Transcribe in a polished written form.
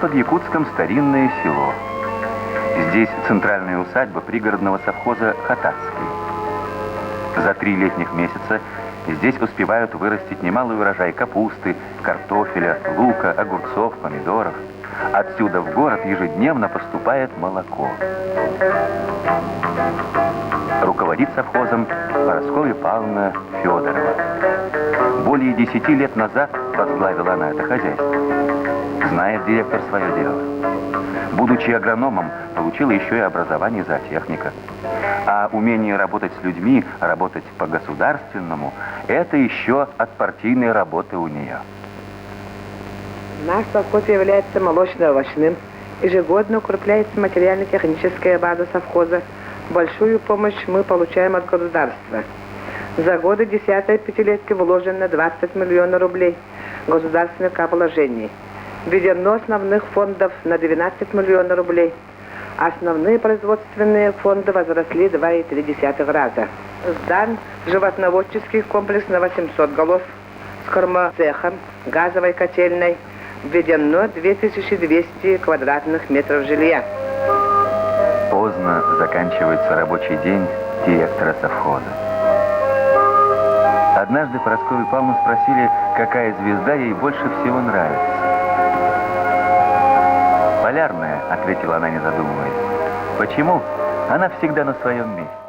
под Якутском старинное село. Здесь центральная усадьба пригородного совхоза «Хатацкий». За 3 летних месяца здесь успевают вырастить немалый урожай капусты, картофеля, лука, огурцов, помидоров. Отсюда в город ежедневно поступает молоко. Руководит совхозом Парасковья Павловна Федорова. Более 10 лет назад возглавила она это хозяйство. Знает директор свое дело. Будучи агрономом, получила еще и образование зоотехника. А умение работать с людьми, работать по-государственному, это еще от партийной работы у нее. Наш совхоз является молочно-овощным. Ежегодно укрепляется материально-техническая база совхоза. Большую помощь мы получаем от государства. За годы 10-й пятилетки вложено 20 миллионов рублей государственных положений. Введено основных фондов на 12 миллионов рублей. Основные производственные фонды возросли 2,3 раза. Сдан животноводческий комплекс на 800 голов с кормоцехом, газовой котельной. Введено 2200 квадратных метров жилья. Поздно заканчивается рабочий день директора совхоза. Однажды Парасковью Павловну спросили, какая звезда ей больше всего нравится. «Полярная», — ответила она, не задумываясь. «Почему? Она всегда на своем месте».